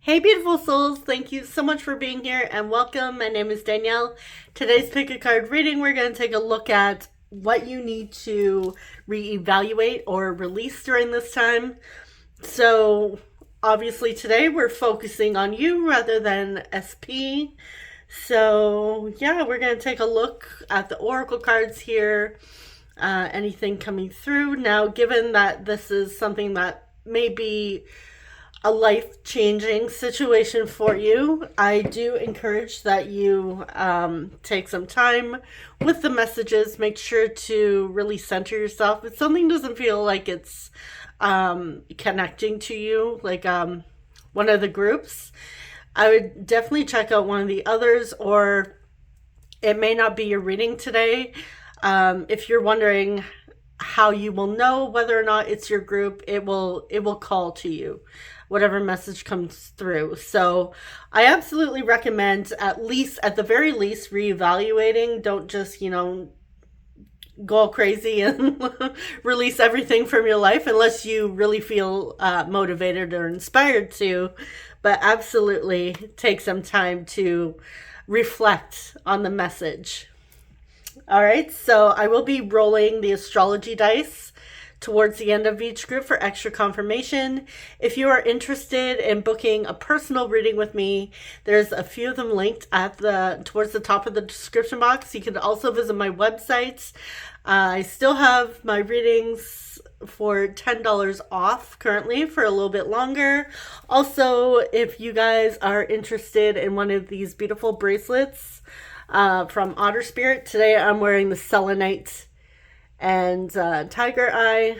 Hey beautiful souls, thank you so much for being here and welcome. My name is Danielle. Today's pick a card reading, we're going to take a look at what you need to reevaluate or release during this time. So obviously today we're focusing on you rather than SP. So yeah, we're going to take a look at the oracle cards here. Anything coming through. Now, given that this is something that may be a life-changing situation for you, I do encourage that you take some time with the messages. Make sure to really center yourself. If something doesn't feel like it's connecting to you, like one of the groups, I would definitely check out one of the others, or it may not be your reading today. If you're wondering how you will know whether or not it's your group, it will call to you whatever message comes through. So I absolutely recommend, at the very least, reevaluating. Don't just, go all crazy and release everything from your life unless you really feel motivated or inspired to. But absolutely take some time to reflect on the message. All right, so I will be rolling the astrology dice towards the end of each group for extra confirmation. If you are interested in booking a personal reading with me, there's a few of them linked towards the top of the description box. You can also visit my website. I still have my readings for $10 off currently for a little bit longer. Also, if you guys are interested in one of these beautiful bracelets from Otter Spirit, today I'm wearing the selenite and tiger eye.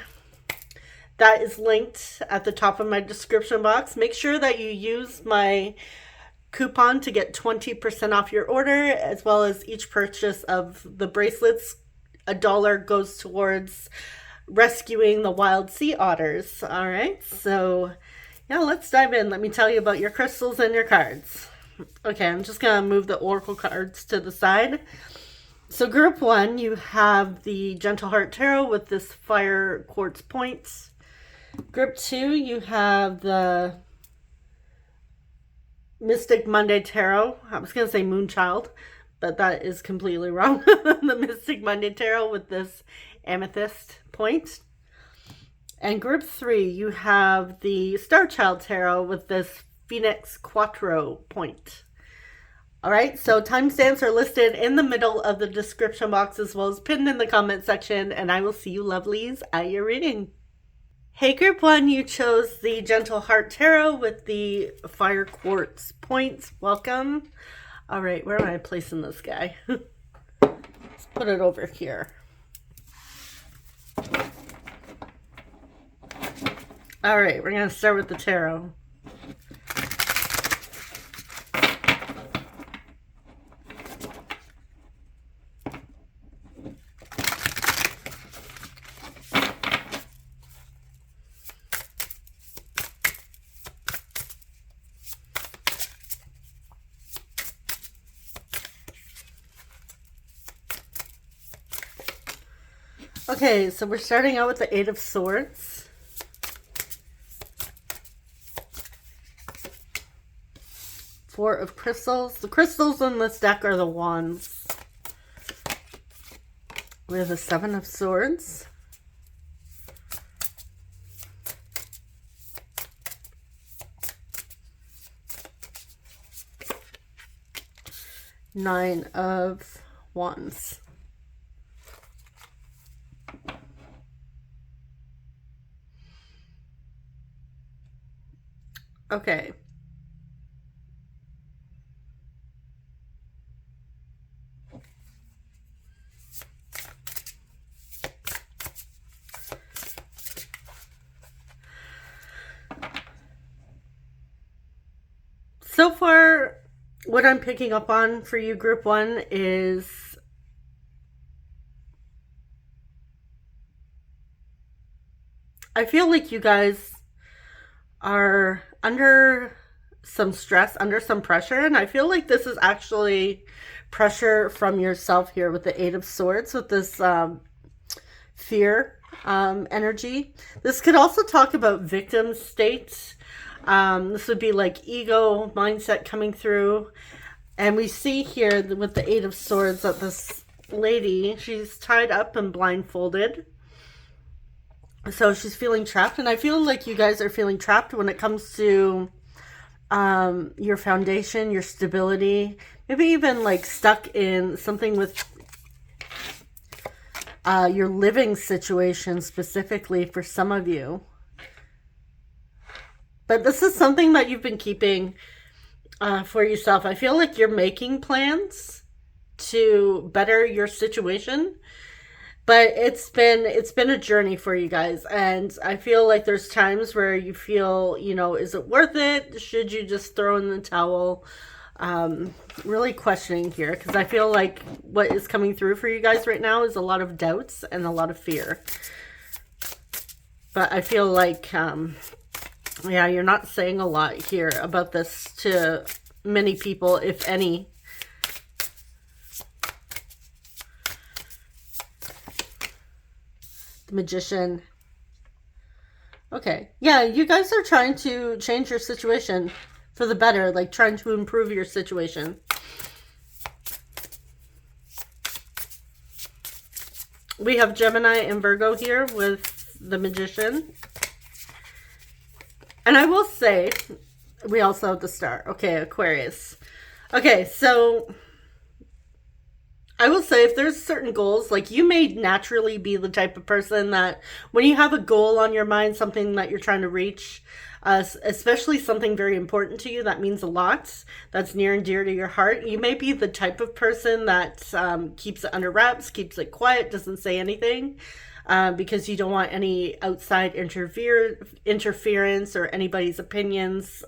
That is linked at the top of my description box. Make sure that you use my coupon to get 20% off your order, as well as each purchase of the bracelets. $1 goes towards rescuing the wild sea otters. All right, so yeah, let's dive in. Let me tell you about your crystals and your cards. Okay, I'm just gonna move the oracle cards to the side. So group one, you have the Gentle Heart Tarot with this fire quartz point. Group two, you have the Mystic Monday Tarot. I was going to say Moonchild, but that is completely wrong. The Mystic Monday Tarot with this amethyst point. And group three, you have the Star Child Tarot with this Phoenix Quattro point. All right, so timestamps are listed in the middle of the description box as well as pinned in the comment section, and I will see you lovelies at your reading. Hey, group one, you chose the Gentle Heart Tarot with the Fire Quartz points. Welcome. All right, where am I placing this guy? Let's put it over here. All right, we're going to start with the tarot. Okay, so we're starting out with the Eight of Swords. Four of Crystals. The crystals in this deck are the wands. We have the Seven of Swords. Nine of Wands. Okay. So far, what I'm picking up on for you, group one, is I feel like you guys are under some stress, under some pressure, and I feel like this is actually pressure from yourself here with the Eight of Swords, with this fear energy. This could also talk about victim state. This would be like ego mindset coming through. And we see here with the Eight of Swords that this lady, she's tied up and blindfolded. So she's feeling trapped. And I feel like you guys are feeling trapped when it comes to your foundation, your stability. Maybe even like stuck in something with your living situation specifically for some of you. But this is something that you've been keeping for yourself. I feel like you're making plans to better your situation, but it's been a journey for you guys. And I feel like there's times where you feel, you know, is it worth it? Should you just throw in the towel? Really questioning here, because I feel like what is coming through for you guys right now is a lot of doubts and a lot of fear. But I feel like, yeah, you're not saying a lot here about this to many people, if any. The Magician. Okay. Yeah, you guys are trying to change your situation for the better, like trying to improve your situation. We have Gemini and Virgo here with the Magician. And I will say, we also have the Star. Okay, Aquarius. Okay, so I will say, if there's certain goals, like you may naturally be the type of person that when you have a goal on your mind, something that you're trying to reach, especially something very important to you that means a lot, that's near and dear to your heart, you may be the type of person that keeps it under wraps, keeps it quiet, doesn't say anything, because you don't want any outside interference or anybody's opinions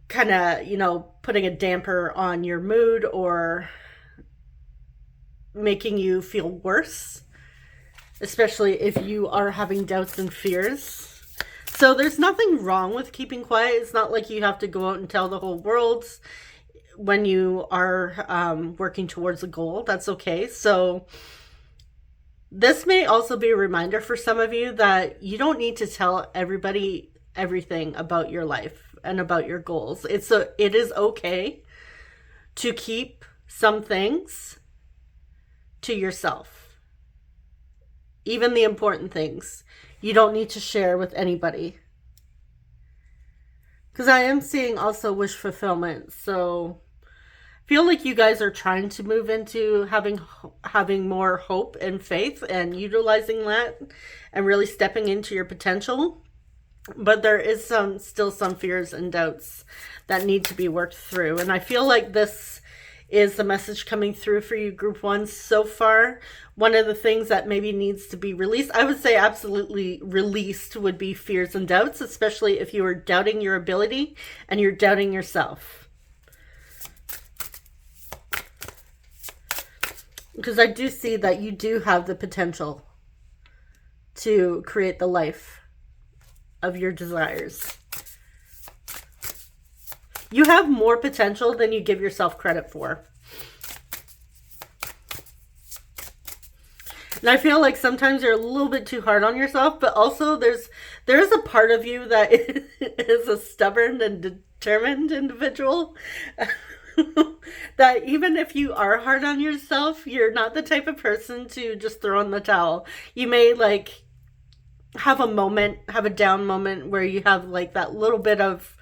kind of, you know, putting a damper on your mood or making you feel worse, especially if you are having doubts and fears. So there's nothing wrong with keeping quiet. It's not like you have to go out and tell the whole world when you are working towards a goal. That's okay. So this may also be a reminder for some of you that you don't need to tell everybody everything about your life and about your goals. It is okay to keep some things to yourself. Even the important things. You don't need to share with anybody. Because I am seeing also wish fulfillment. So I feel like you guys are trying to move into having more hope and faith and utilizing that and really stepping into your potential. But there is still some fears and doubts that need to be worked through. And I feel like this is the message coming through for you, Group 1 so far. One of the things that maybe needs to be released, I would say absolutely released, would be fears and doubts, especially if you are doubting your ability and you're doubting yourself. Because I do see that you do have the potential to create the life of your desires. You have more potential than you give yourself credit for. And I feel like sometimes you're a little bit too hard on yourself, but also there is a part of you that is a stubborn and determined individual. That even if you are hard on yourself, you're not the type of person to just throw in the towel. You may like have a down moment where you have like that little bit of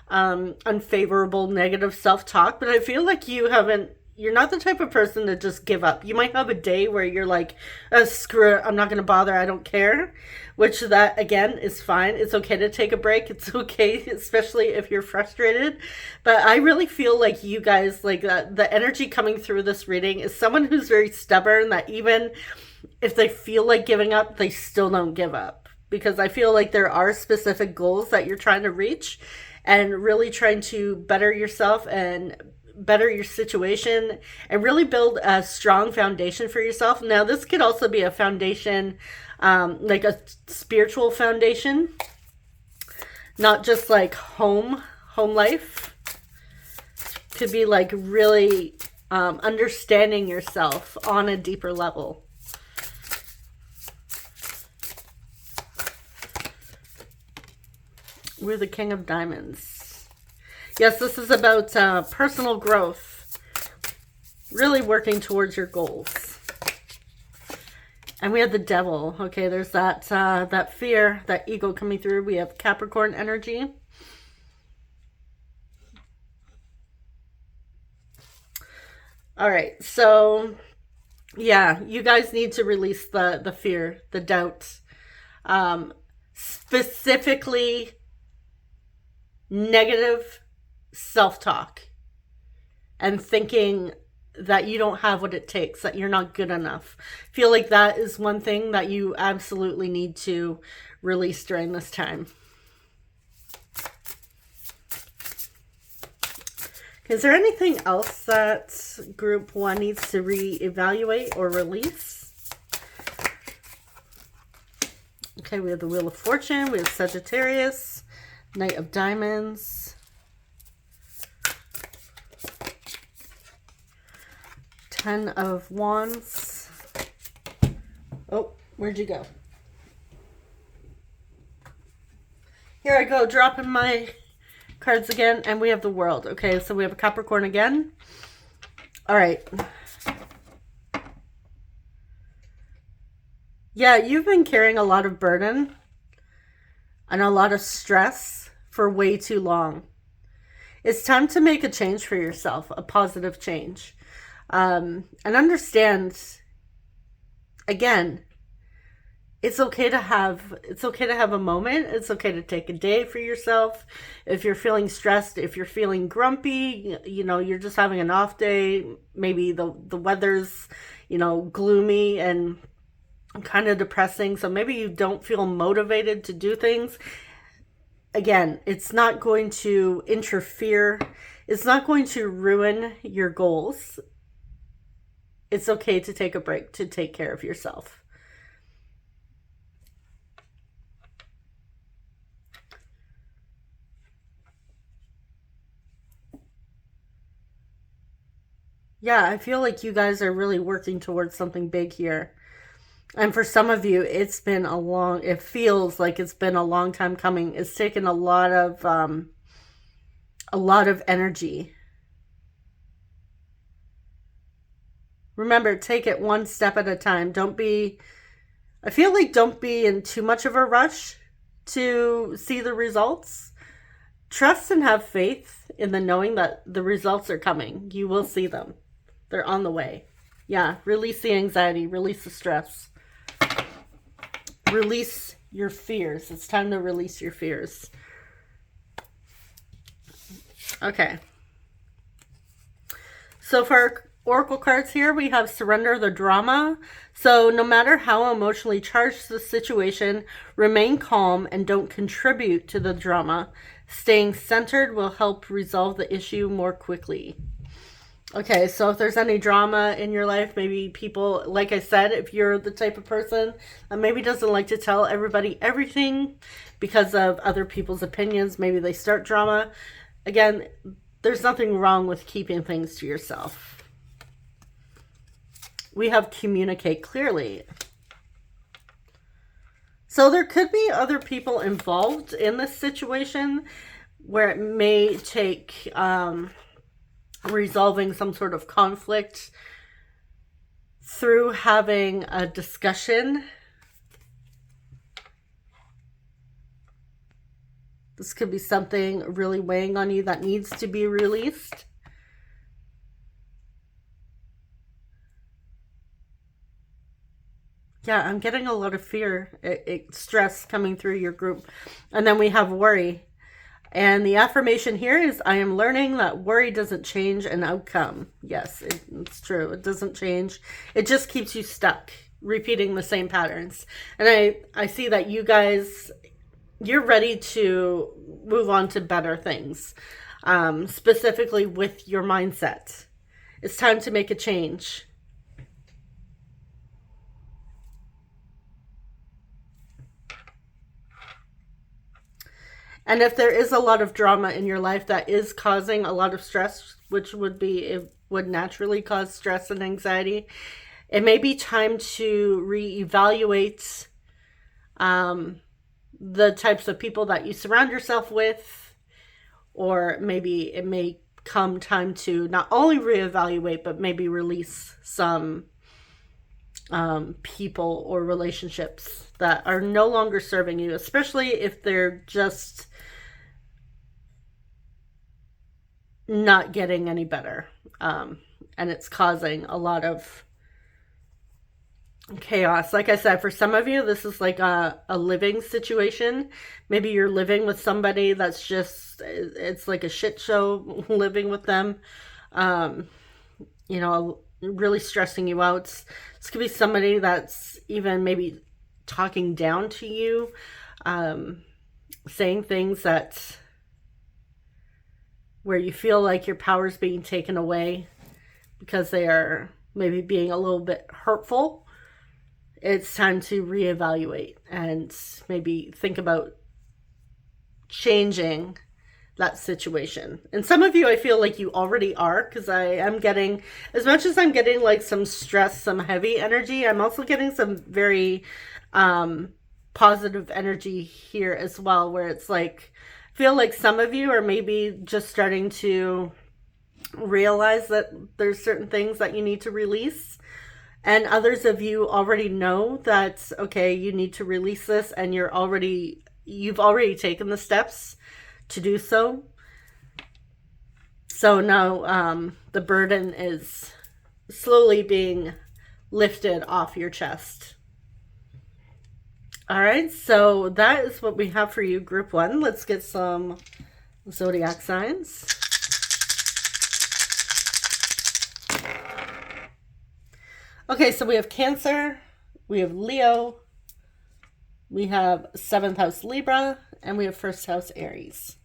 unfavorable negative self-talk, but I feel like you're not the type of person to just give up. You might have a day where you're like, screw it, I'm not going to bother, I don't care, which that again is fine. It's okay to take a break. It's okay, especially if you're frustrated. But I really feel like you guys, like the energy coming through this reading is someone who's very stubborn, that even if they feel like giving up, they still don't give up. Because I feel like there are specific goals that you're trying to reach and really trying to better yourself and better your situation and really build a strong foundation for yourself. Now, this could also be a foundation, like a spiritual foundation, not just like home life. Could be like really understanding yourself on a deeper level. We're the King of Diamonds. Yes, this is about personal growth. Really working towards your goals. And we have the Devil. Okay, there's that that fear, that ego coming through. We have Capricorn energy. All right, so yeah, you guys need to release the fear, the doubt. Specifically negative self-talk and thinking that you don't have what it takes, that you're not good enough. I feel like that is one thing that you absolutely need to release during this time. Is there anything else that group 1 needs to reevaluate or release? Okay, we have the Wheel of Fortune, we have Sagittarius, Knight of Diamonds, Ten of Wands. Oh, where'd you go? Here I go, dropping my cards again, and we have the World. Okay, so we have a Capricorn again. All right. Yeah, you've been carrying a lot of burden and a lot of stress for way too long. It's time to make a change for yourself, a positive change. And understand, again, it's okay to have a moment. It's okay to take a day for yourself. If you're feeling stressed, if you're feeling grumpy, you know, you're just having an off day, maybe the weather's, you know, gloomy and kind of depressing, so maybe you don't feel motivated to do things. Again, it's not going to interfere. It's not going to ruin your goals. It's okay to take a break, to take care of yourself. Yeah, I feel like you guys are really working towards something big here. And for some of you, it feels like it's been a long time coming. It's taken a lot of energy. Remember, take it one step at a time. Don't be in too much of a rush to see the results. Trust and have faith in the knowing that the results are coming. You will see them. They're on the way. Yeah, release the anxiety, release the stress. Release your fears. It's time to release your fears. Okay. So for our oracle cards here, we have surrender the drama. So no matter how emotionally charged the situation, remain calm and don't contribute to the drama. Staying centered will help resolve the issue more quickly. Okay, so if there's any drama in your life, maybe people, like I said, if you're the type of person that maybe doesn't like to tell everybody everything because of other people's opinions, maybe they start drama. Again, there's nothing wrong with keeping things to yourself. We have communicate clearly. So there could be other people involved in this situation where it may take resolving some sort of conflict through having a discussion. This could be something really weighing on you that needs to be released. Yeah, I'm getting a lot of fear, stress coming through your group. And then we have worry. And the affirmation here is, I am learning that worry doesn't change an outcome. Yes, it's true. It doesn't change. It just keeps you stuck, repeating the same patterns. And I see that you guys, you're ready to move on to better things, specifically with your mindset. It's time to make a change. And if there is a lot of drama in your life that is causing a lot of stress, which it would naturally cause stress and anxiety, it may be time to reevaluate the types of people that you surround yourself with, or maybe it may come time to not only reevaluate, but maybe release some people or relationships that are no longer serving you, especially if they're just not getting any better. And it's causing a lot of chaos. Like I said, for some of you, this is like a living situation. Maybe you're living with somebody that's just, it's like a shit show living with them. You know, really stressing you out. This could be somebody that's even maybe talking down to you, saying things that where you feel like your power is being taken away because they are maybe being a little bit hurtful. It's time to reevaluate and maybe think about changing that situation. And some of you, I feel like you already are, because I am getting, as much as I'm getting like some stress, some heavy energy, I'm also getting some very positive energy here as well, where it's like, I feel like some of you are maybe just starting to realize that there's certain things that you need to release. And others of you already know that, okay, you need to release this, and you've already taken the steps to do so. So now the burden is slowly being lifted off your chest. All right, so that is what we have for you, group 1. Let's get some zodiac signs. Okay, so we have Cancer, we have Leo, we have 7th house Libra, and we have 1st house Aries.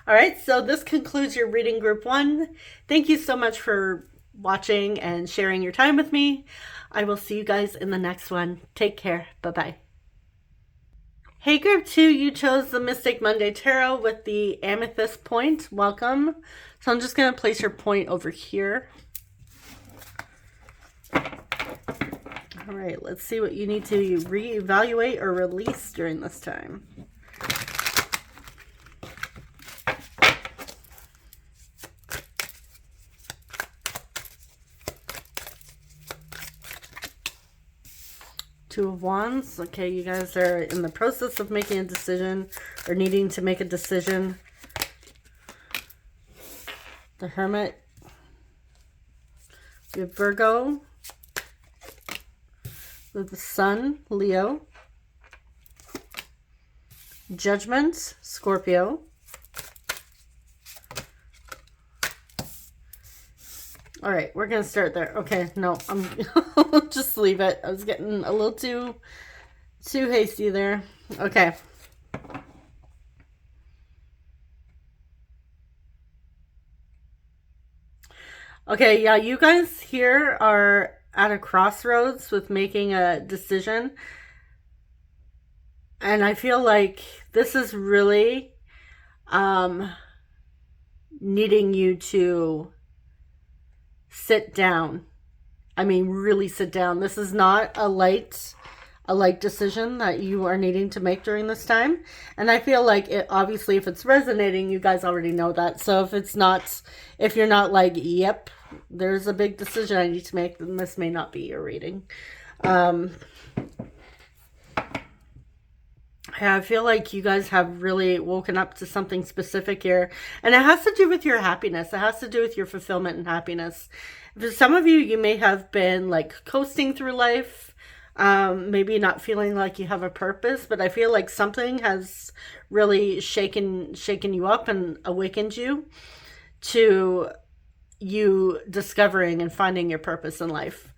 All right, so this concludes your reading, group 1. Thank you so much for watching and sharing your time with me. I will see you guys in the next one. Take care. Bye-bye. Hey, group 2, you chose the Mystic Monday Tarot with the amethyst point. Welcome. So I'm just going to place your point over here. All right, let's see what you need to reevaluate or release during this time. Two of Wands. Okay, you guys are in the process of making a decision or needing to make a decision. The Hermit. We have Virgo. With the Sun, Leo. Judgment, Scorpio. All right, we're going to start there. Okay, no, I'll just leave it. I was getting a little too hasty there. Okay. Okay, yeah, you guys here are at a crossroads with making a decision. And I feel like this is really needing you to sit down. I mean, really sit down. This is not a light decision that you are needing to make during this time. And I feel like it, obviously, if it's resonating, you guys already know that. So if it's not, if you're not like, yep, there's a big decision I need to make, then this may not be your reading. I feel like you guys have really woken up to something specific here. And it has to do with your happiness. It has to do with your fulfillment and happiness. For some of you, you may have been like coasting through life. Maybe not feeling like you have a purpose. But I feel like something has really shaken you up and awakened you to you discovering and finding your purpose in life.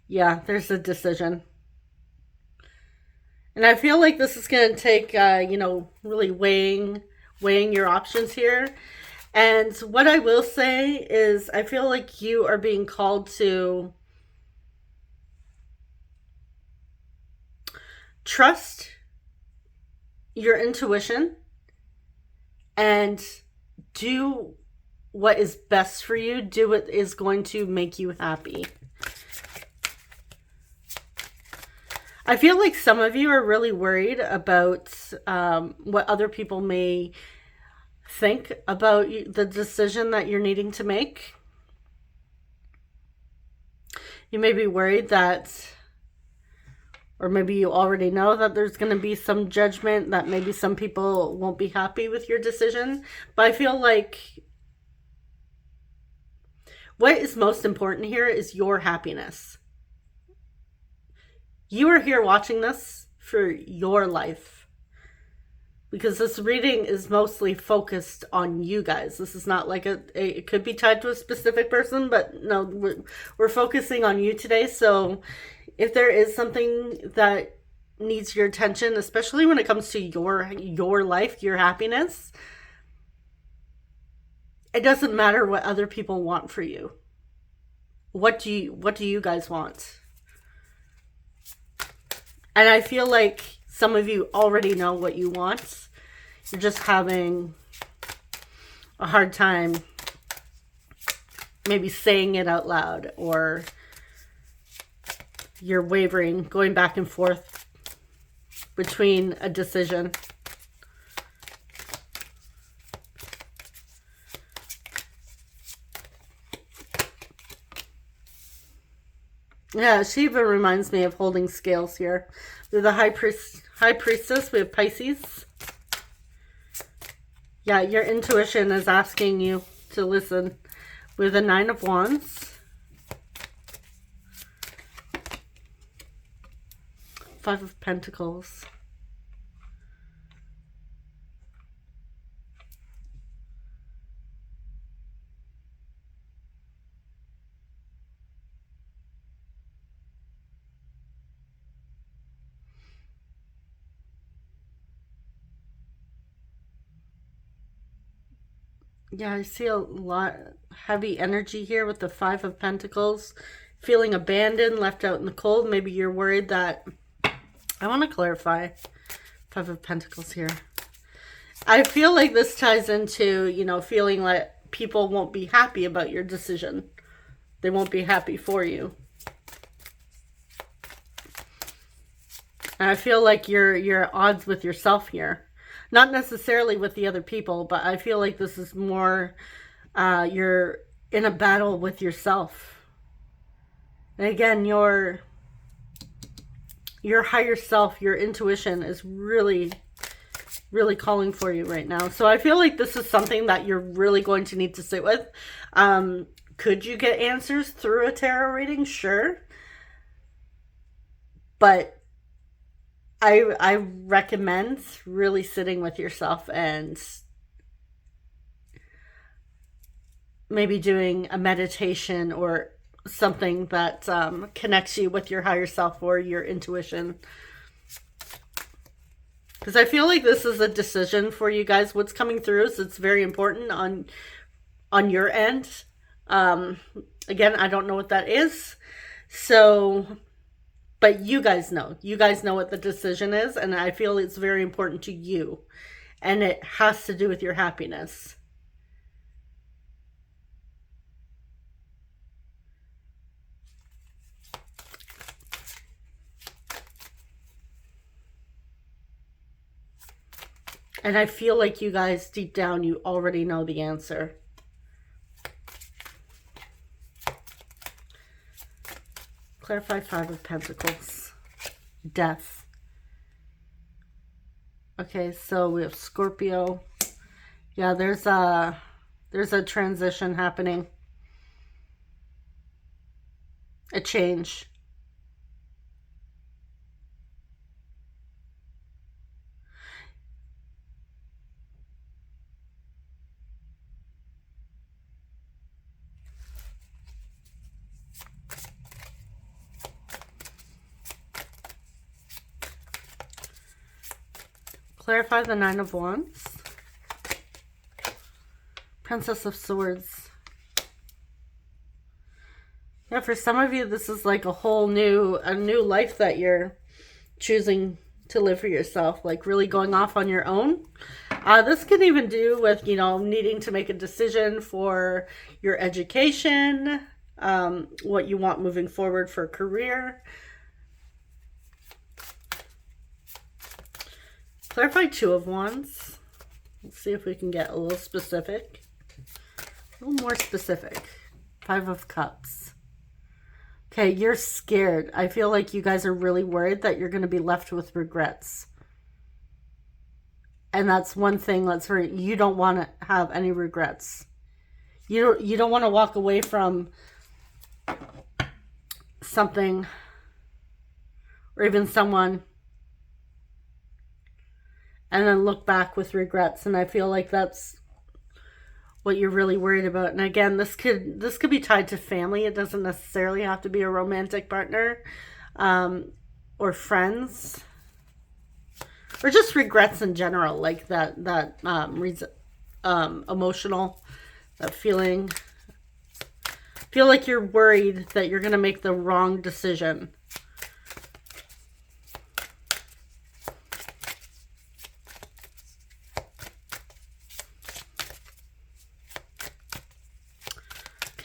Yeah, there's a decision. And I feel like this is going to take, you know, really weighing your options here. And what I will say is I feel like you are being called to trust your intuition and do what is best for you. Do what is going to make you happy. I feel like some of you are really worried about what other people may think about the decision that you're needing to make. You may be worried that, or maybe you already know that there's going to be some judgment, that maybe some people won't be happy with your decision. But I feel like what is most important here is your happiness. You are here watching this for your life, because this reading is mostly focused on you guys. This is not like it could be tied to a specific person, but no, we're focusing on you today. So if there is something that needs your attention, especially when it comes to your life, your happiness, it doesn't matter what other people want for you. What do you guys want? And I feel like some of you already know what you want. You're just having a hard time maybe saying it out loud, or you're wavering, going back and forth between a decision. Yeah, she even reminds me of holding scales here. They're the high priestess. We have Pisces. Yeah, your intuition is asking you to listen. With the 9 of Wands. 5 of Pentacles. Yeah, I see a lot heavy energy here with the 5 of Pentacles. Feeling abandoned, left out in the cold. Maybe you're worried that... I want to clarify 5 of Pentacles here. I feel like this ties into, you know, feeling like people won't be happy about your decision. They won't be happy for you. And I feel like you're at odds with yourself here. Not necessarily with the other people, but I feel like this is more, you're in a battle with yourself. And again, your higher self, your intuition is really, really calling for you right now. So I feel like this is something that you're really going to need to sit with. Could you get answers through a tarot reading? Sure. But I recommend really sitting with yourself and maybe doing a meditation or something that connects you with your higher self or your intuition. Because I feel like this is a decision for you guys. What's coming through is it's very important on your end. Again, I don't know what that is. So... but you guys know. You guys know what the decision is, and I feel it's very important to you. And it has to do with your happiness. And I feel like you guys, deep down, you already know the answer. Clarify 5 of Pentacles. Death. Okay, so we have Scorpio. Yeah, there's a transition happening. A change. Clarify the 9 of Wands. Princess of Swords. Yeah, for some of you, this is like a new life that you're choosing to live for yourself, like really going off on your own. This can even do with, you know, needing to make a decision for your education, what you want moving forward for a career. Clarify Two of Wands. Let's see if we can get a little specific. A little more specific. Five of Cups. Okay, you're scared. I feel like you guys are really worried that you're going to be left with regrets. And that's one thing that's very, you don't want to have any regrets. You don't want to walk away from something or even someone and then look back with regrets. And I feel like that's what you're really worried about. And again, this could be tied to family. It doesn't necessarily have to be a romantic partner, or friends, or just regrets in general, like that emotional, that feeling. Feel like you're worried that you're going to make the wrong decision.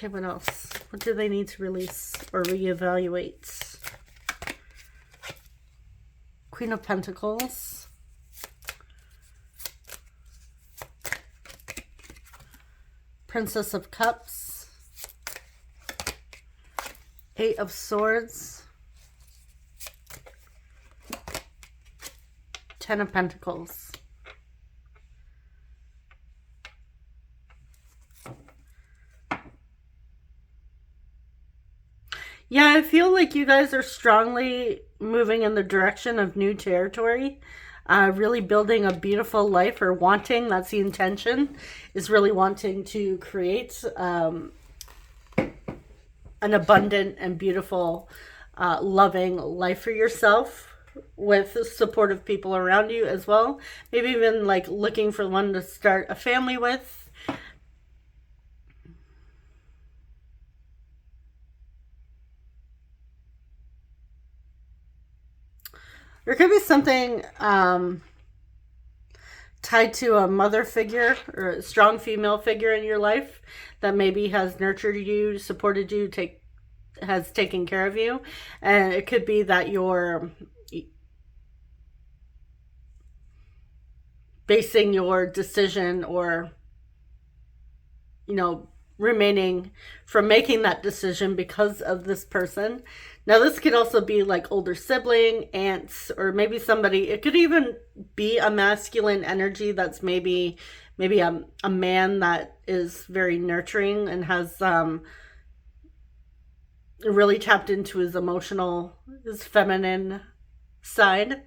Okay, what else? What do they need to release or reevaluate? Queen of Pentacles. Princess of Cups. Eight of Swords. Ten of Pentacles. Yeah, I feel like you guys are strongly moving in the direction of new territory, really building a beautiful life, or wanting, that's the intention, is really wanting to create an abundant and beautiful, loving life for yourself with supportive people around you as well. Maybe even like looking for one to start a family with. There could be something tied to a mother figure or a strong female figure in your life that maybe has nurtured you, supported you, has taken care of you. And it could be that you're basing your decision, or, remaining from making that decision because of this person. Now, this could also be like older sibling, aunts, or maybe somebody. It could even be a masculine energy that's maybe a man that is very nurturing and has really tapped into his feminine side.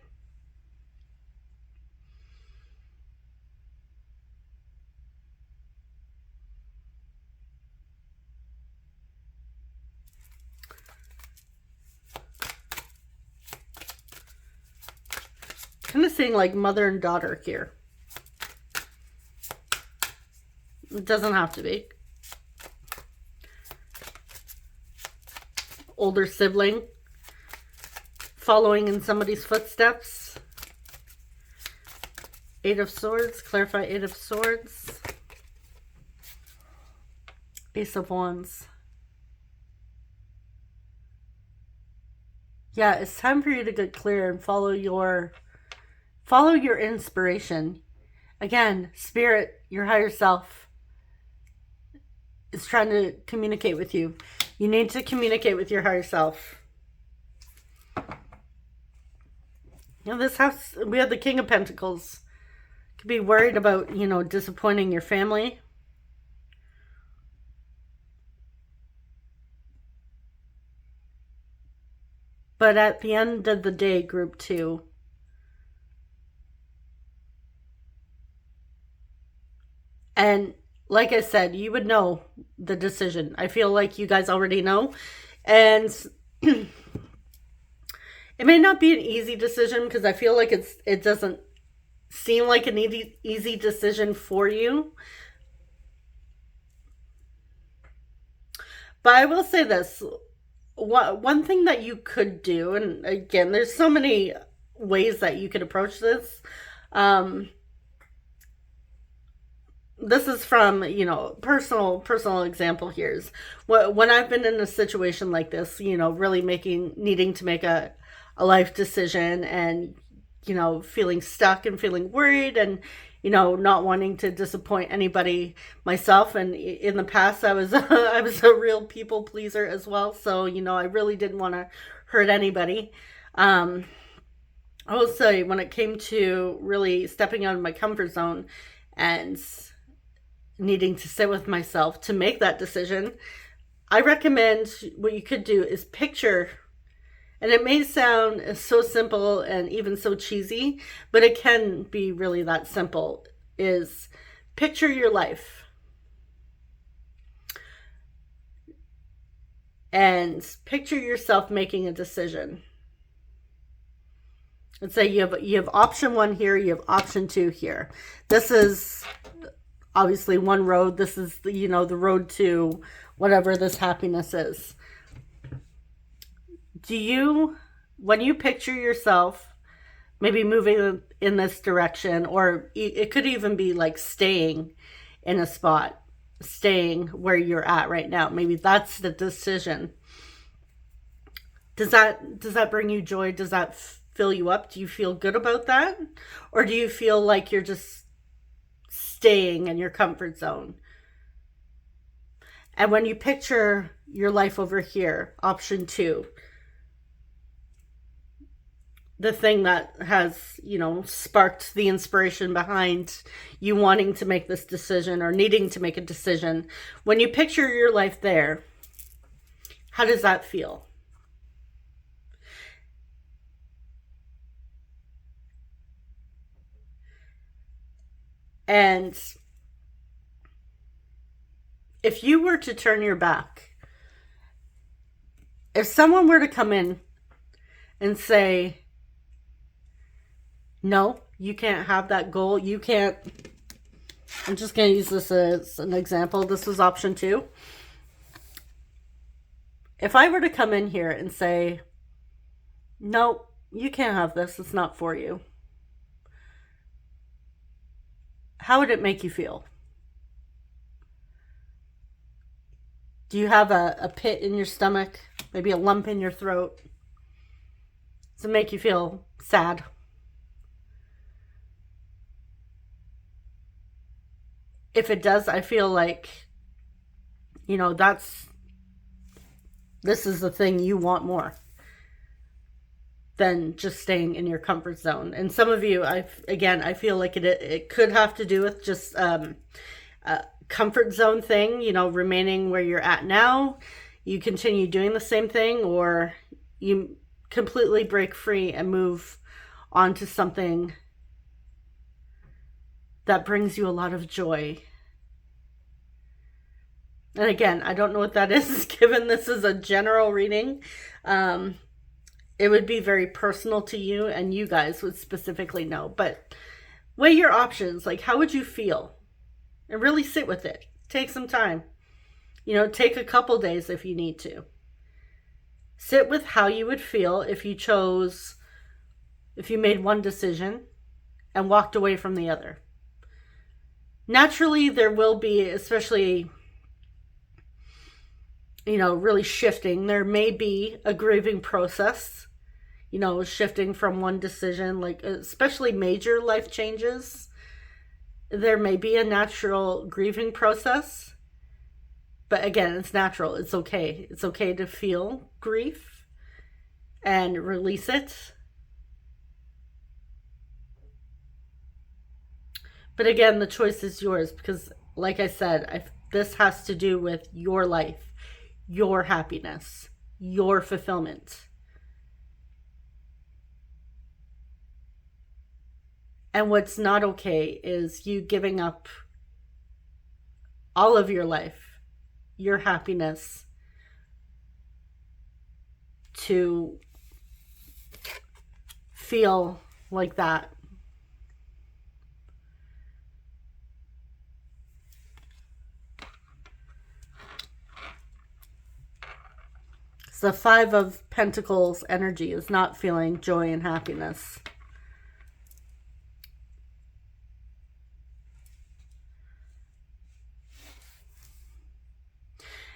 Kind of seeing like mother and daughter here. It doesn't have to be. Older sibling. Following in somebody's footsteps. Eight of Swords. Clarify Eight of Swords. Ace of Wands. Yeah, it's time for you to get clear and follow your inspiration. Again, spirit, your higher self, is trying to communicate with you. You need to communicate with your higher self. This house, we have the King of Pentacles. Could be worried about, disappointing your family. But at the end of the day, group 2, and like I said, you would know the decision. I feel like you guys already know. And it may not be an easy decision, because I feel like it doesn't seem like an easy decision for you. But I will say this. One thing that you could do, and again, there's so many ways that you could approach this. This is from, personal example here is when I've been in a situation like this, really needing to make a life decision, and you know, feeling stuck and feeling worried and, you know, not wanting to disappoint anybody myself. And in the past, I was I was a real people pleaser as well. So, you know, I really didn't want to hurt anybody. I will say when it came to really stepping out of my comfort zone and needing to sit with myself to make that decision, I recommend what you could do is picture, and it may sound so simple and even so cheesy, but it can be really that simple, is picture your life. And picture yourself making a decision. Let's say you have option 1 here, you have option 2 here. This is obviously one road. This is the, you know, the road to whatever this happiness is. Do you, when you picture yourself maybe moving in this direction, or it could even be like staying in a spot, staying where you're at right now, maybe that's the decision. Does that bring you joy? Does that fill you up? Do you feel good about that? Or do you feel like you're just staying in your comfort zone? And when you picture your life over here, option 2, the thing that has, you know, sparked the inspiration behind you wanting to make this decision or needing to make a decision, when you picture your life there, how does that feel? And if you were to turn your back, if someone were to come in and say, no, you can't have that goal, you can't, I'm just going to use this as an example. This was option 2. If I were to come in here and say, no, you can't have this, it's not for you, how would it make you feel? Do you have a pit in your stomach? Maybe a lump in your throat? Does it make you feel sad? If it does, I feel like, you know, this is the thing you want more than just staying in your comfort zone. And some of you, I feel like it could have to do with just a comfort zone thing, you know, remaining where you're at now. You continue doing the same thing, or you completely break free and move on to something that brings you a lot of joy. And again, I don't know what that is, given this is a general reading. It would be very personal to you, and you guys would specifically know. But weigh your options. Like, how would you feel? And really sit with it. Take some time. You know, take a couple days if you need to. Sit with how you would feel if you made one decision and walked away from the other. Naturally, there will be, especially, you know, really shifting. There may be a grieving process, you know, shifting from one decision, like especially major life changes. There may be a natural grieving process, but again, it's natural. It's okay. It's okay to feel grief and release it. But again, the choice is yours, because like I said, this has to do with your life, your happiness, your fulfillment. And what's not okay is you giving up all of your life, your happiness, to feel like that. The 5 of Pentacles energy is not feeling joy and happiness.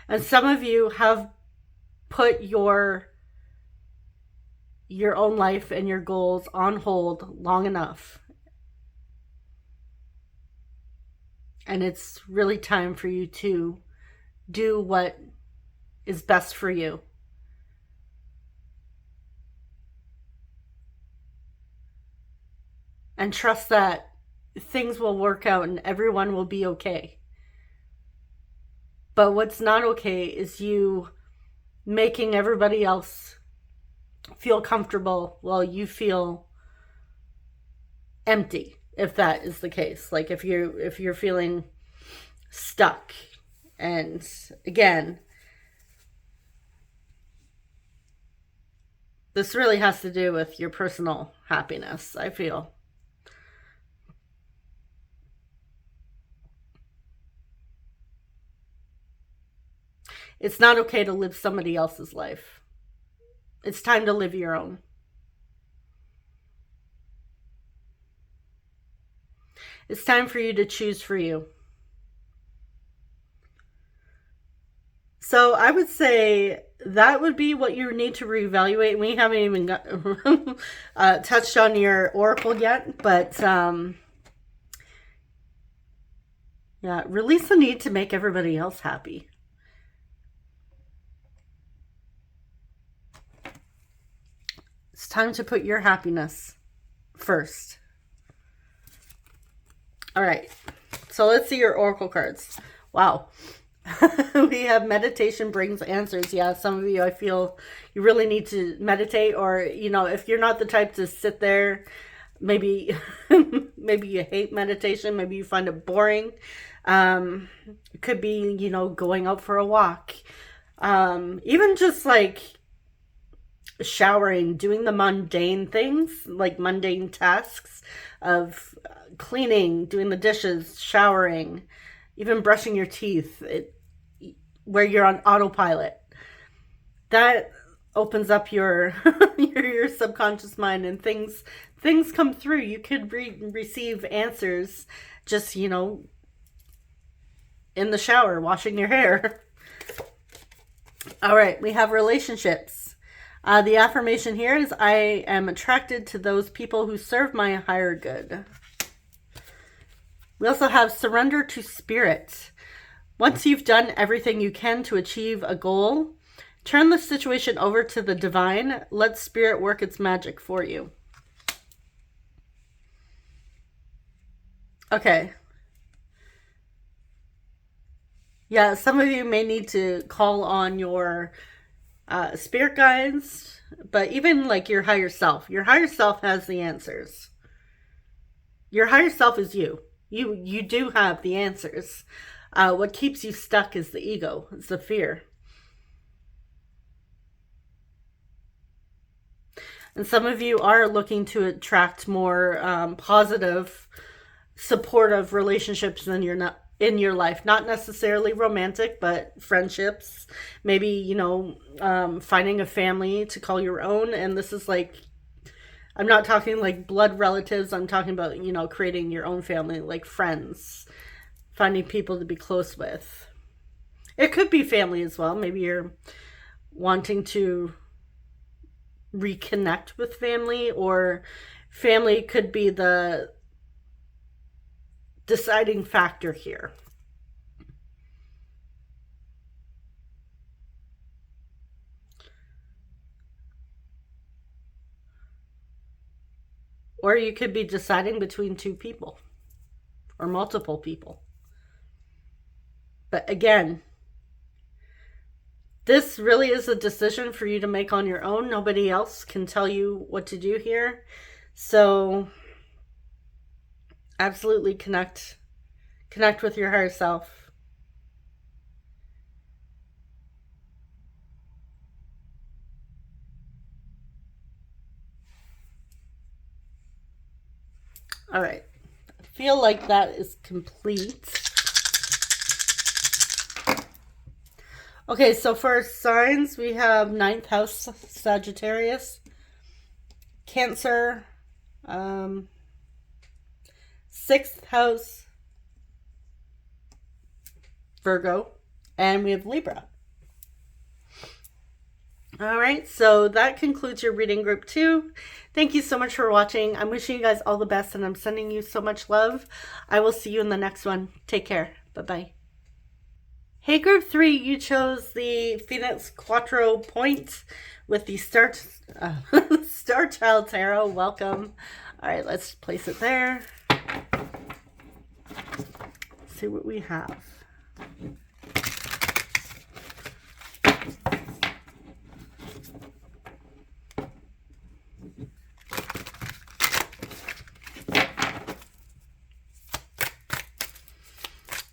And some of you have put your your own life and your goals on hold long enough. And it's really time for you to do what is best for you. And trust that things will work out and everyone will be okay. But what's not okay is you making everybody else feel comfortable while you feel empty, if that is the case. Like if you're feeling stuck. And again, this really has to do with your personal happiness, I feel. It's not okay to live somebody else's life. It's time to live your own. It's time for you to choose for you. So I would say that would be what you need to reevaluate. We haven't even got, touched on your oracle yet, but yeah, release the need to make everybody else happy. It's time to put your happiness first. All right, so let's see your oracle cards. Wow. We have meditation brings answers. Yeah, some of you, I feel you really need to meditate, or, you know, if you're not the type to sit there, maybe maybe you hate meditation, maybe you find it boring. It could be, you know, going out for a walk. Even just like showering, doing the mundane things, like mundane tasks of cleaning, doing the dishes, showering, even brushing your teeth, where you're on autopilot. That opens up your your subconscious mind, and things come through. You could receive answers just, you know, in the shower, washing your hair. All right, we have relationships. The affirmation here is, I am attracted to those people who serve my higher good. We also have surrender to spirit. Once you've done everything you can to achieve a goal, turn the situation over to the divine. Let spirit work its magic for you. Okay. Yeah, some of you may need to call on your spirit guides, but even like your higher self. Your higher self has the answers. Your higher self is you. You do have the answers. What keeps you stuck is the ego. It's the fear. And some of you are looking to attract more positive, supportive relationships in your life. Not necessarily romantic, but friendships. Maybe, you know, finding a family to call your own. And this is like, I'm not talking like blood relatives. I'm talking about, you know, creating your own family, like friends, finding people to be close with. It could be family as well. Maybe you're wanting to reconnect with family, or family could be the deciding factor here. Or you could be deciding between two people or multiple people. But again, this really is a decision for you to make on your own. Nobody else can tell you what to do here. So absolutely connect with your higher self. All right. I feel like that is complete. Okay, so for signs, we have 9th house Sagittarius, Cancer, 6th house Virgo, and we have Libra. All right, so that concludes your reading group 2. Thank you so much for watching. I'm wishing you guys all the best, and I'm sending you so much love. I will see you in the next one. Take care. Bye-bye. Hey, group 3, you chose the Phoenix Quattro Point with the Star Child Tarot. Welcome. All right, let's place it there. Let's see what we have.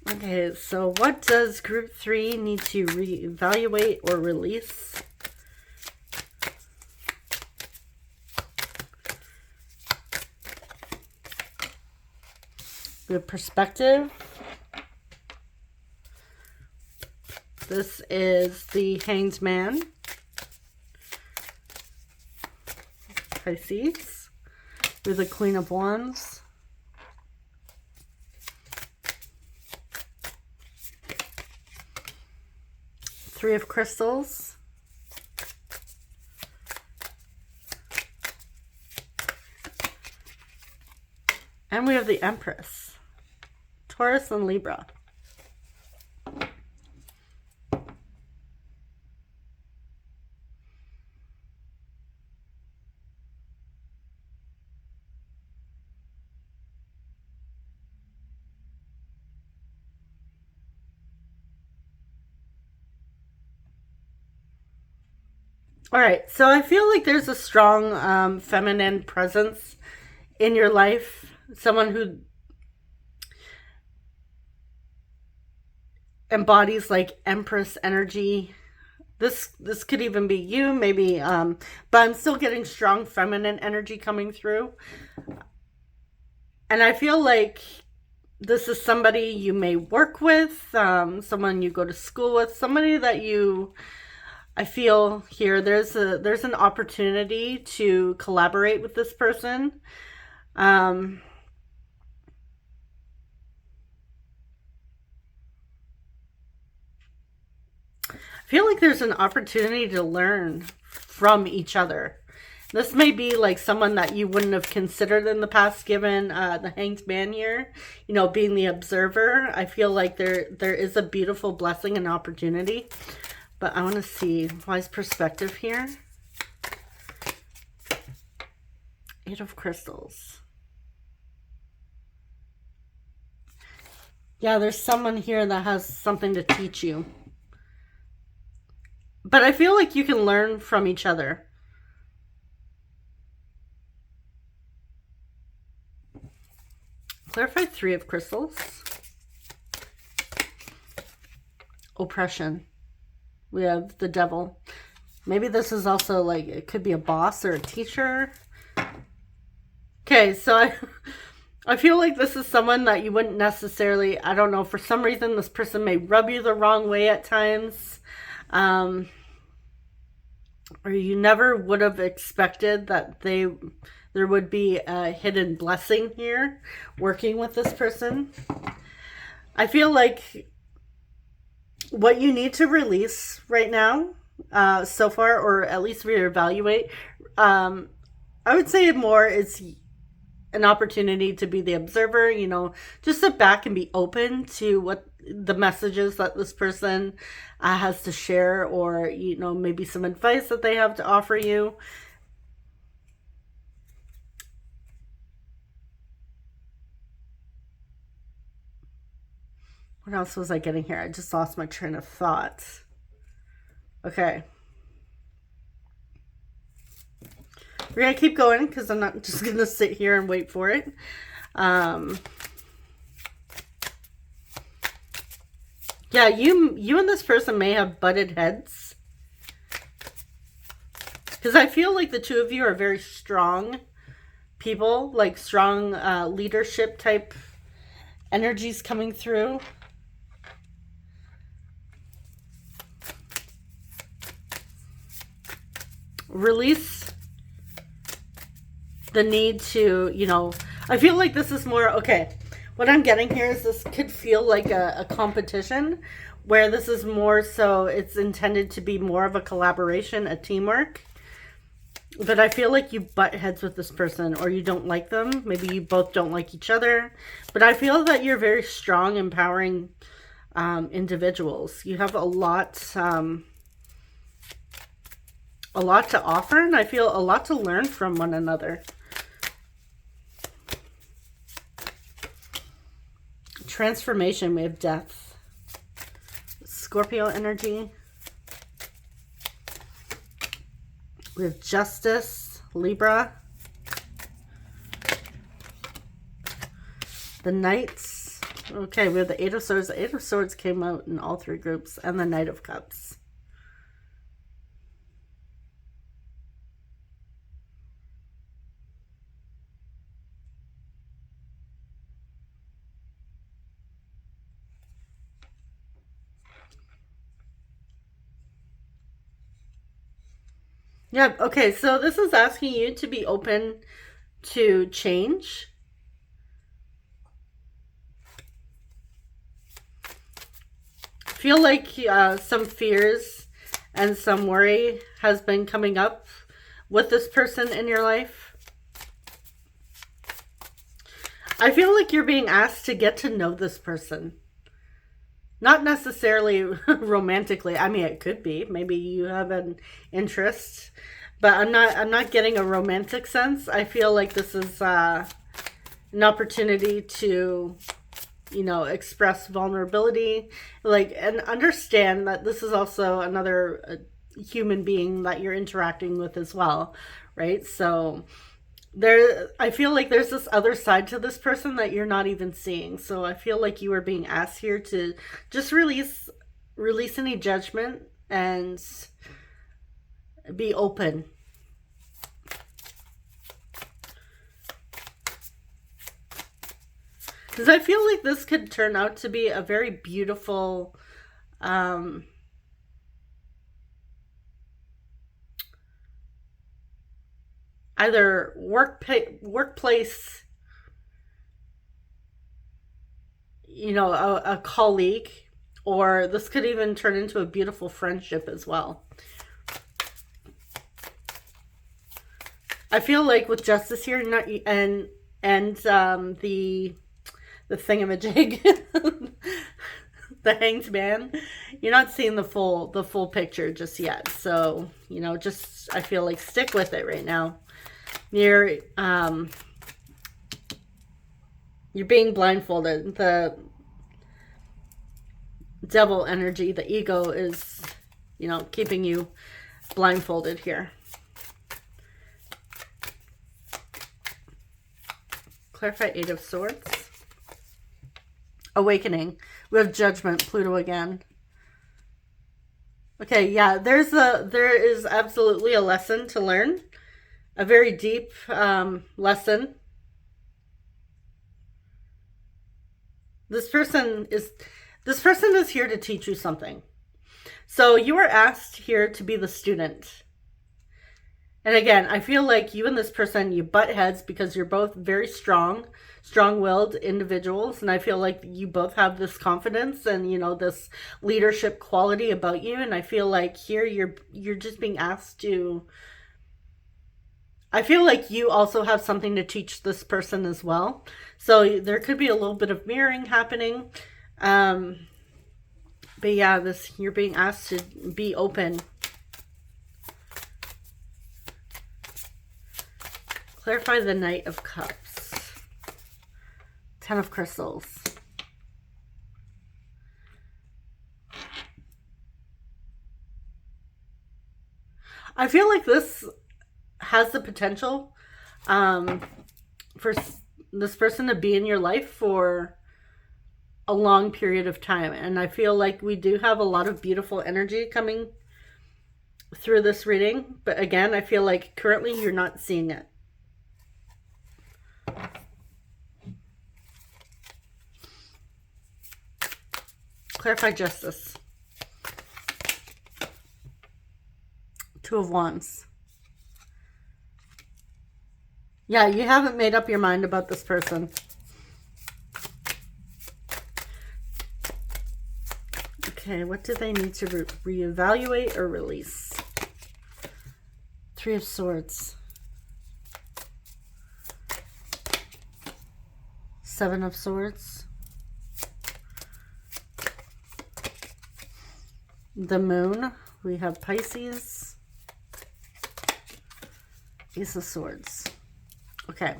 Okay, so what does group 3 need to reevaluate or release? The perspective. This is the Hanged Man. Pisces. With the Queen of Wands. Three of Crystals. And we have the Empress. Taurus and Libra. All right, so I feel like there's a strong feminine presence in your life. Someone who embodies like Empress energy. This could even be you, maybe, but I'm still getting strong feminine energy coming through. And I feel like this is somebody you may work with, someone you go to school with, somebody that you... I feel here there's an opportunity to collaborate with this person. I feel like there's an opportunity to learn from each other. This may be like someone that you wouldn't have considered in the past, given the Hanged Man here, you know, being the observer. I feel like there is a beautiful blessing and opportunity. But I want to see wise perspective here. Eight of Crystals. Yeah, there's someone here that has something to teach you. But I feel like you can learn from each other. Clarify Three of Crystals. Oppression. We have the Devil. Maybe this is also like, it could be a boss or a teacher. Okay, so I feel like this is someone that you wouldn't necessarily, I don't know, for some reason this person may rub you the wrong way at times. Or you never would have expected that there would be a hidden blessing here working with this person. I feel like what you need to release right now, so far, or at least reevaluate, I would say more is an opportunity to be the observer, you know, just sit back and be open to what the messages that this person has to share, or, you know, maybe some advice that they have to offer you. What else was I getting here? I just lost my train of thought. Okay. We're going to keep going because I'm not just going to sit here and wait for it. Yeah, you and this person may have butted heads. Because I feel like the two of you are very strong people, like strong leadership type energies coming through. Release the need to, you know, I feel like this is more, okay, What I'm getting here is this could feel like a competition, where this is more so it's intended to be more of a collaboration, a teamwork. But I feel like you butt heads with this person, or you don't like them. Maybe you both don't like each other. But I feel that you're very strong, empowering individuals. You have a lot to offer, and I feel a lot to learn from one another. Transformation, we have death. Scorpio energy. We have justice, Libra. The Knights. Okay, we have the Eight of Swords. The Eight of Swords came out in all three groups. And the Knight of Cups. Yeah, okay, so this is asking you to be open to change. Feel like some fears and some worry has been coming up with this person in your life. I feel like you're being asked to get to know this person. Not necessarily romantically. I mean, it could be. Maybe you have an interest, but I'm not getting a romantic sense. I feel like this is an opportunity to, you know, express vulnerability, like, and understand that this is also another human being that you're interacting with as well, right? So I feel like there's this other side to this person that you're not even seeing. So I feel like you are being asked here to just release any judgment and be open. Because I feel like this could turn out to be a very beautiful either workplace, you know, a colleague, or this could even turn into a beautiful friendship as well. I feel like with justice here, not and the thingamajig, the hanged man, you're not seeing the full picture just yet. So, you know, just I feel like stick with it right now. You're being blindfolded. The devil energy, the ego is, you know, keeping you blindfolded here. Clarify Eight of Swords. Awakening. We have Judgment, Pluto again. Okay, yeah, there is absolutely a lesson to learn. A very deep lesson. This person is here to teach you something. So you are asked here to be the student. And again, I feel like you and this person, you butt heads because you're both very strong-willed individuals. And I feel like you both have this confidence and, you know, this leadership quality about you. And I feel like here you're just being asked to, I feel like you also have something to teach this person as well. So there could be a little bit of mirroring happening. But yeah, you're being asked to be open. Clarify the Knight of Cups. Ten of Crystals. I feel like this has the potential for this person to be in your life for a long period of time. And I feel like we do have a lot of beautiful energy coming through this reading. But again, I feel like currently you're not seeing it. Clarify Justice. Two of Wands. Yeah, you haven't made up your mind about this person. Okay, what do they need to reevaluate or release? Three of Swords. Seven of Swords. The Moon. We have Pisces. Ace of Swords. Okay.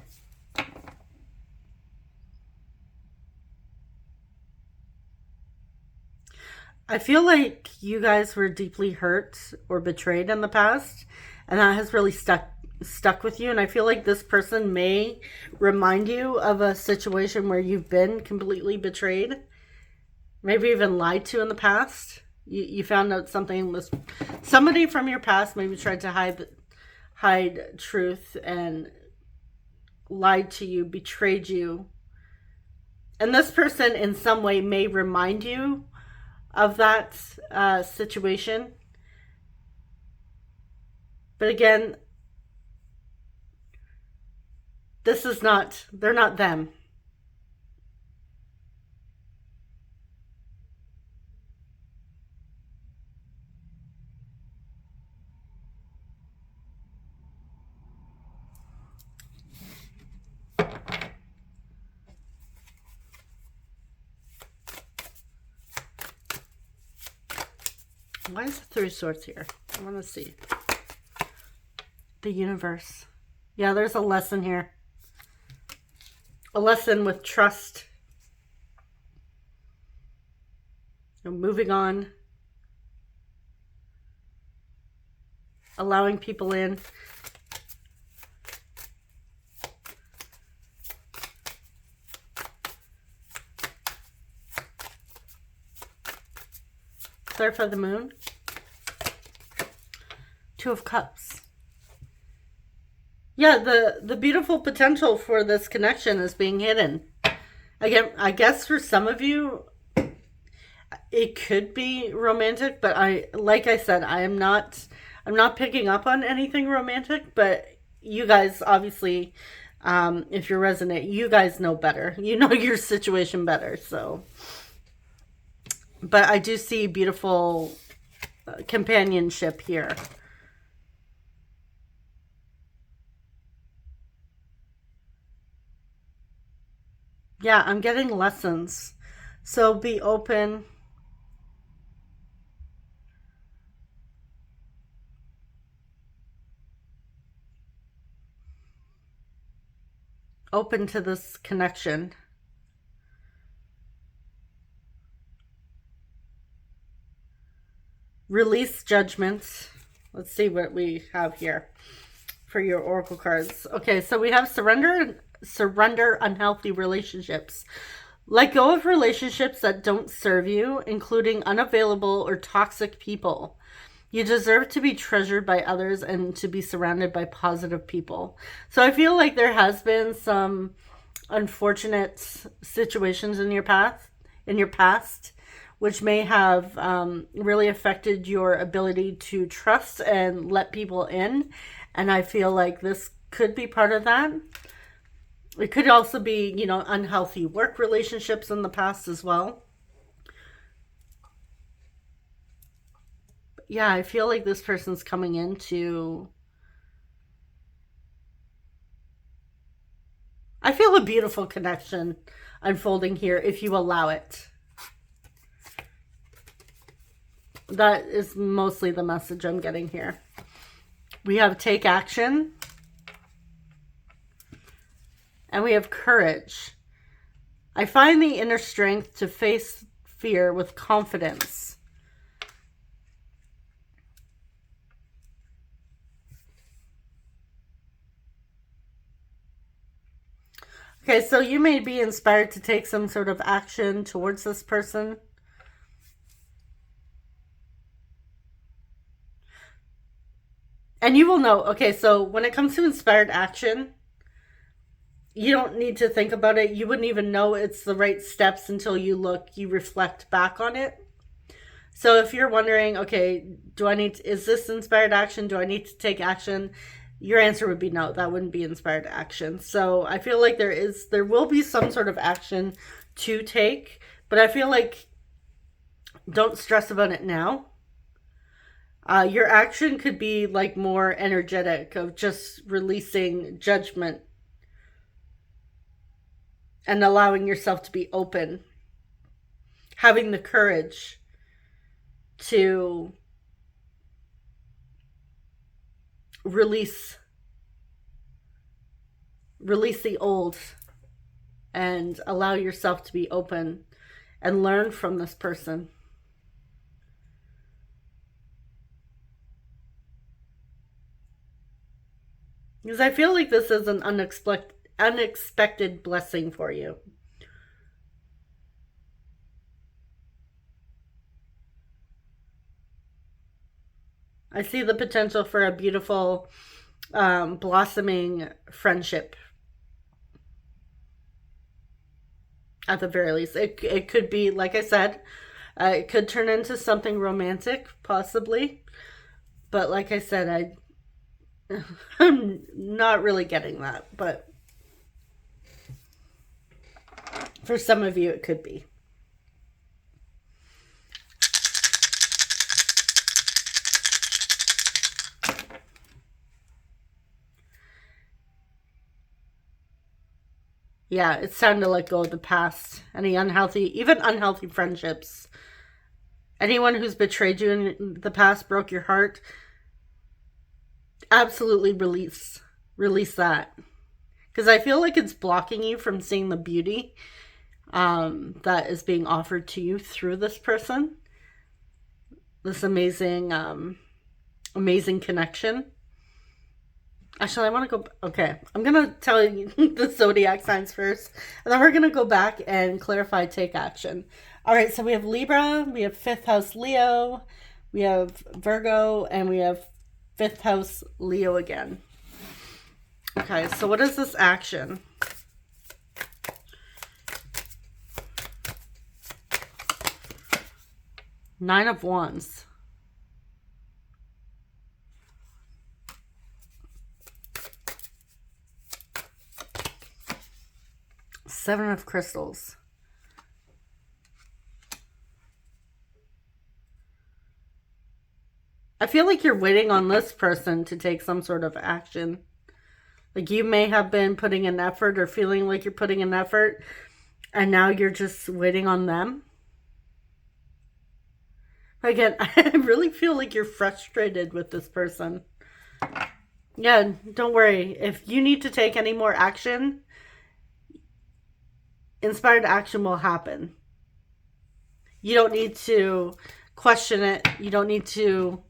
I feel like you guys were deeply hurt or betrayed in the past, and that has really stuck with you. And I feel like this person may remind you of a situation where you've been completely betrayed, maybe even lied to in the past. You found out something was, somebody from your past maybe tried to hide truth and lied to you, betrayed you. And this person in some way may remind you of that situation. But again, this is not, they're not them. Why is the Three of Swords here? I want to see. The universe. Yeah, there's a lesson here. A lesson with trust. Moving on. Allowing people in. Clarify the Moon. Two of Cups. Yeah, the beautiful potential for this connection is being hidden. Again, I guess for some of you, it could be romantic, but like I said, I'm not picking up on anything romantic, but you guys obviously, if you're resonant, you guys know better. You know your situation better, so. But I do see beautiful companionship here. Yeah, I'm getting lessons. So be open. Open to this connection. Release judgments. Let's see what we have here for your oracle cards. Okay, so we have surrender unhealthy relationships. Let go of relationships that don't serve you, including unavailable or toxic people. You deserve to be treasured by others and to be surrounded by positive people. So I feel like there has been some unfortunate situations in your past, which may have really affected your ability to trust and let people in. And I feel like this could be part of that. It could also be, you know, unhealthy work relationships in the past as well. But yeah, I feel like this person's coming into... I feel a beautiful connection unfolding here if you allow it. That is mostly the message I'm getting here. We have take action. And we have courage. I find the inner strength to face fear with confidence. Okay, so you may be inspired to take some sort of action towards this person. And you will know, okay, so when it comes to inspired action, you don't need to think about it. You wouldn't even know it's the right steps until you reflect back on it. So if you're wondering, okay, is this inspired action? Do I need to take action? Your answer would be no, that wouldn't be inspired action. So I feel like there will be some sort of action to take, but I feel like Don't stress about it now. Your action could be like more energetic, of just releasing judgment and allowing yourself to be open. Having the courage to release the old and allow yourself to be open and learn from this person. Because I feel like this is an unexpected blessing for you. I see the potential for a beautiful, blossoming friendship. At the very least, it could be, like I said, it could turn into something romantic, possibly. But like I said, I'm not really getting that. But for some of you, it could be. Yeah, it's time to let go of the past. Any even unhealthy friendships. Anyone who's betrayed you in the past, broke your heart, absolutely release that. Because I feel like it's blocking you from seeing the beauty that is being offered to you through this person. This amazing, amazing connection. Actually, I want to go... Okay, I'm going to tell you the zodiac signs first. And then we're going to go back and clarify take action. All right, so we have Libra, we have 5th house Leo, we have Virgo, and we have 5th house Leo again. Okay, so what is this action? Nine of Wands. Seven of Crystals. I feel like you're waiting on this person to take some sort of action. Like you may have been putting an effort or feeling like you're putting an effort, and now you're just waiting on them. Again, I really feel like you're frustrated with this person. Yeah, don't worry. If you need to take any more action, inspired action will happen. You don't need to question it. You don't need to,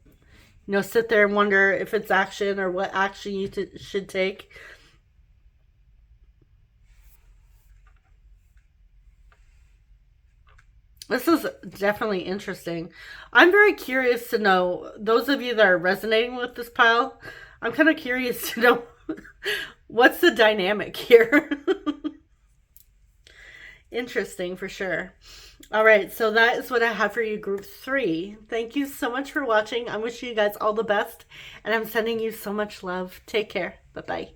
sit there and wonder if it's action or what action you should take. This is definitely interesting. I'm very curious to know, those of you that are resonating with this pile, I'm kind of curious to know what's the dynamic here. Interesting for sure. All right, so that is what I have for you, group 3. Thank you so much for watching. I'm wishing you guys all the best, and I'm sending you so much love. Take care. Bye-bye.